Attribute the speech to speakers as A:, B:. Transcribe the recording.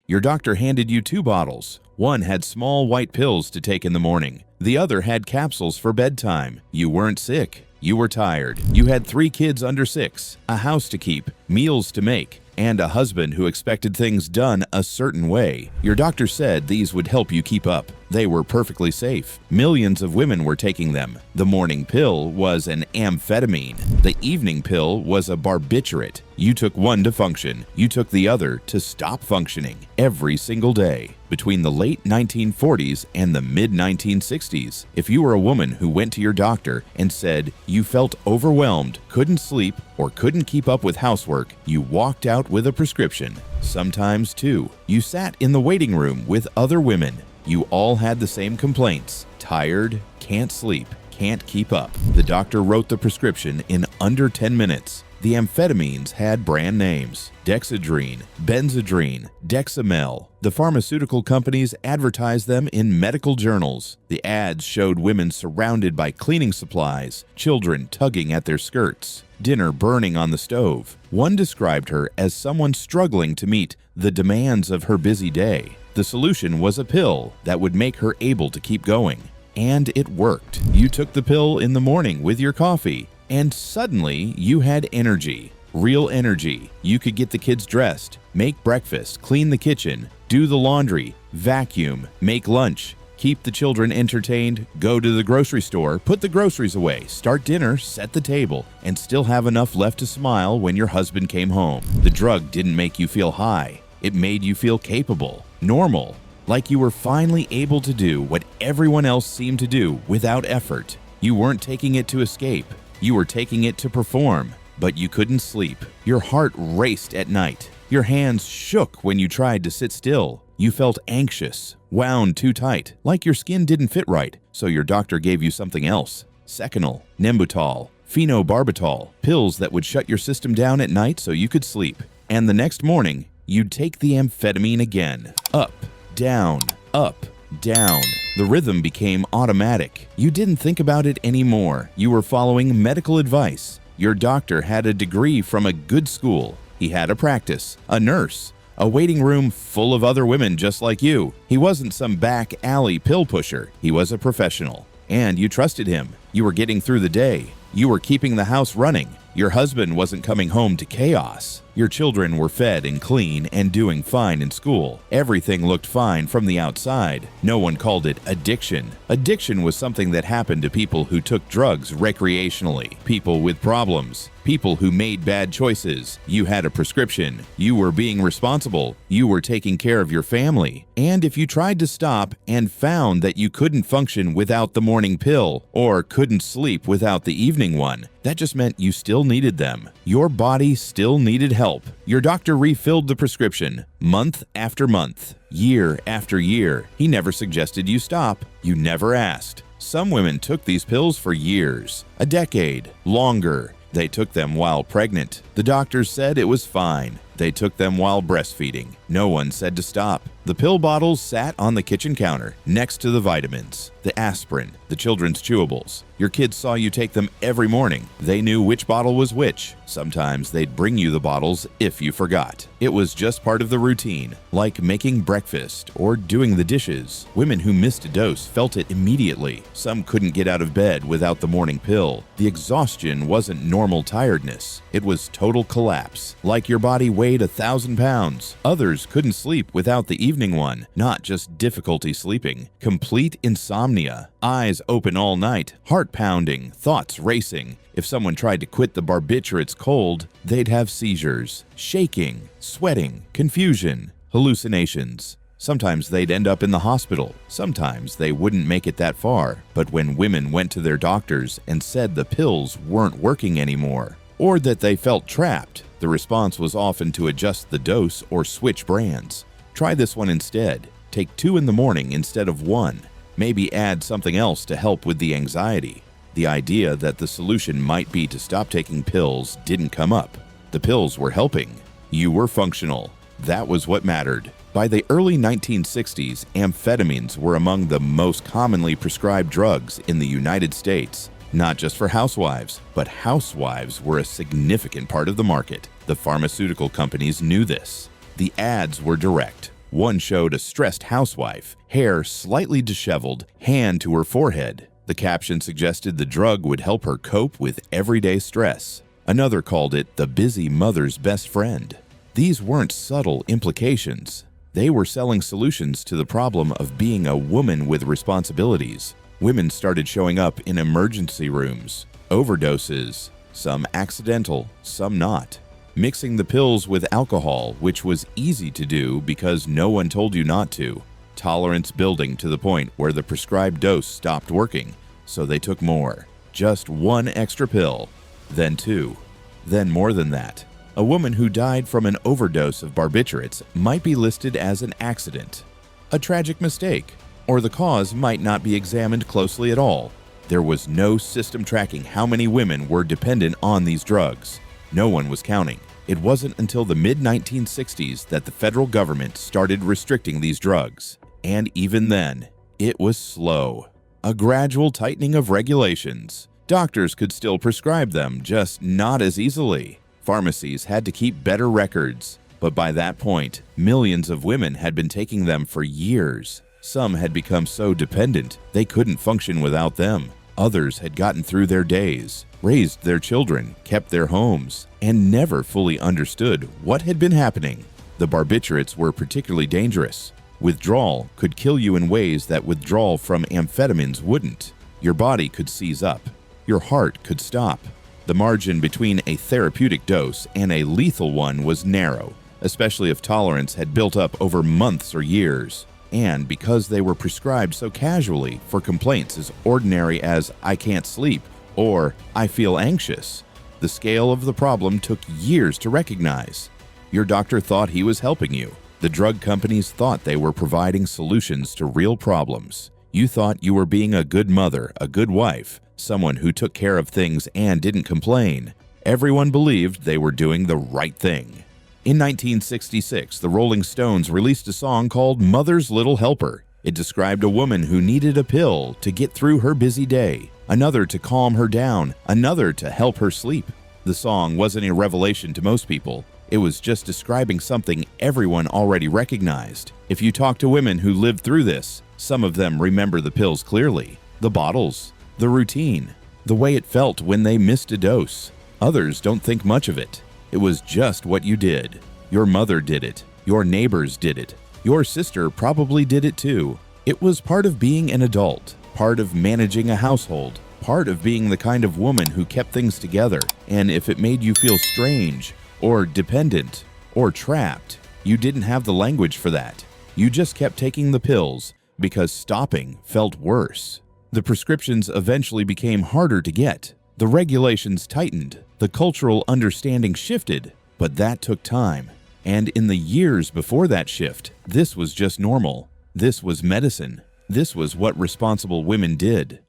A: Your doctor handed you 2 bottles. One had small white pills to take in the morning. The other had capsules for bedtime. You weren't sick. You were tired. You had 3 kids under 6, a house to keep, meals to make, and a husband who expected things done a certain way. Your doctor said these would help you keep up. They were perfectly safe. Millions of women were taking them. The morning pill was an amphetamine. The evening pill was a barbiturate. You took one to function. You took the other to stop functioning every single day. Between the late 1940s and the mid-1960s, if you were a woman who went to your doctor and said you felt overwhelmed, couldn't sleep, or couldn't keep up with housework, you walked out with a prescription. Sometimes, too, you sat in the waiting room with other women. You all had the same complaints: tired, can't sleep, can't keep up. The doctor wrote the prescription in under 10 minutes. The amphetamines had brand names: Dexedrine, Benzedrine, Dexamel. The pharmaceutical companies advertised them in medical journals. The ads showed women surrounded by cleaning supplies, children tugging at their skirts, dinner burning on the stove. One described her as someone struggling to meet the demands of her busy day. The solution was a pill that would make her able to keep going. And it worked. You took the pill in the morning with your coffee, and suddenly you had energy. Real energy. You could get the kids dressed, make breakfast, clean the kitchen, do the laundry, vacuum, make lunch, keep the children entertained, go to the grocery store, put the groceries away, start dinner, set the table, and still have enough left to smile when your husband came home. The drug didn't make you feel high. It made you feel capable, normal, like you were finally able to do what everyone else seemed to do without effort. You weren't taking it to escape. You were taking it to perform, but you couldn't sleep. Your heart raced at night. Your hands shook when you tried to sit still. You felt anxious, wound too tight, like your skin didn't fit right, so your doctor gave you something else: Seconal, Nembutal, phenobarbital, pills that would shut your system down at night so you could sleep. And the next morning, you'd take the amphetamine again. Up, down, up, down. The rhythm became automatic. You didn't think about it anymore. You were following medical advice. Your doctor had a degree from a good school. He had a practice, a nurse, a waiting room full of other women just like you. He wasn't some back alley pill pusher. He was a professional. And you trusted him. You were getting through the day. You were keeping the house running. Your husband wasn't coming home to chaos. Your children were fed and clean and doing fine in school. Everything looked fine from the outside. No one called it addiction. Addiction was something that happened to people who took drugs recreationally, people with problems, people who made bad choices. You had a prescription. You were being responsible. You were taking care of your family. And if you tried to stop and found that you couldn't function without the morning pill or couldn't sleep without the evening one, that just meant you still needed them. Your body still needed help. Your doctor refilled the prescription month after month, year after year. He never suggested you stop. You never asked. Some women took these pills for years, a decade, longer. They took them while pregnant. The doctors said it was fine. They took them while breastfeeding. No one said to stop. The pill bottles sat on the kitchen counter next to the vitamins, the aspirin, the children's chewables. Your kids saw you take them every morning. They knew which bottle was which. Sometimes they'd bring you the bottles if you forgot. It was just part of the routine, like making breakfast or doing the dishes. Women who missed a dose felt it immediately. Some couldn't get out of bed without the morning pill. The exhaustion wasn't normal tiredness. It was total collapse, like your body weighed 1,000 pounds. Others couldn't sleep without the evening one, not just difficulty sleeping. Complete insomnia, eyes open all night, heart pounding, thoughts racing. If someone tried to quit the barbiturates cold, they'd have seizures, shaking, sweating, confusion, hallucinations. Sometimes they'd end up in the hospital. Sometimes they wouldn't make it that far. But when women went to their doctors and said the pills weren't working anymore, or that they felt trapped, the response was often to adjust the dose or switch brands. Try this one instead. Take 2 in the morning instead of 1. Maybe add something else to help with the anxiety. The idea that the solution might be to stop taking pills didn't come up. The pills were helping. You were functional. That was what mattered. By the early 1960s, amphetamines were among the most commonly prescribed drugs in the United States. Not just for housewives, but housewives were a significant part of the market. The pharmaceutical companies knew this. The ads were direct. One showed a stressed housewife, hair slightly disheveled, hand to her forehead. The caption suggested the drug would help her cope with everyday stress. Another called it the busy mother's best friend. These weren't subtle implications. They were selling solutions to the problem of being a woman with responsibilities. Women started showing up in emergency rooms. Overdoses, some accidental, some not. Mixing the pills with alcohol, which was easy to do because no one told you not to. Tolerance building to the point where the prescribed dose stopped working, so they took more. Just one extra pill, then two, then more than that. A woman who died from an overdose of barbiturates might be listed as an accident, a tragic mistake, or the cause might not be examined closely at all. There was no system tracking how many women were dependent on these drugs. No one was counting. It wasn't until the mid-1960s that the federal government started restricting these drugs. And even then, it was slow. A gradual tightening of regulations. Doctors could still prescribe them, just not as easily. Pharmacies had to keep better records. But by that point, millions of women had been taking them for years. Some had become so dependent they couldn't function without them. Others had gotten through their days, raised their children, kept their homes, and never fully understood what had been happening. The barbiturates were particularly dangerous. Withdrawal could kill you in ways that withdrawal from amphetamines wouldn't. Your body could seize up. Your heart could stop. The margin between a therapeutic dose and a lethal one was narrow, especially if tolerance had built up over months or years. And because they were prescribed so casually for complaints as ordinary as "I can't sleep" or "I feel anxious," the scale of the problem took years to recognize. Your doctor thought he was helping you. The drug companies thought they were providing solutions to real problems. You thought you were being a good mother, a good wife, someone who took care of things and didn't complain. Everyone believed they were doing the right thing. In 1966, the Rolling Stones released a song called "Mother's Little Helper." It described a woman who needed a pill to get through her busy day, another to calm her down, another to help her sleep. The song wasn't a revelation to most people. It was just describing something everyone already recognized. If you talk to women who lived through this, some of them remember the pills clearly, the bottles, the routine, the way it felt when they missed a dose. Others don't think much of it. It was just what you did. Your mother did it. Your neighbors did it. Your sister probably did it too. It was part of being an adult, part of managing a household, part of being the kind of woman who kept things together. And if it made you feel strange, or dependent, or trapped, you didn't have the language for that. You just kept taking the pills because stopping felt worse. The prescriptions eventually became harder to get. The regulations tightened. The cultural understanding shifted, but that took time. And in the years before that shift, this was just normal. This was medicine. This was what responsible women did.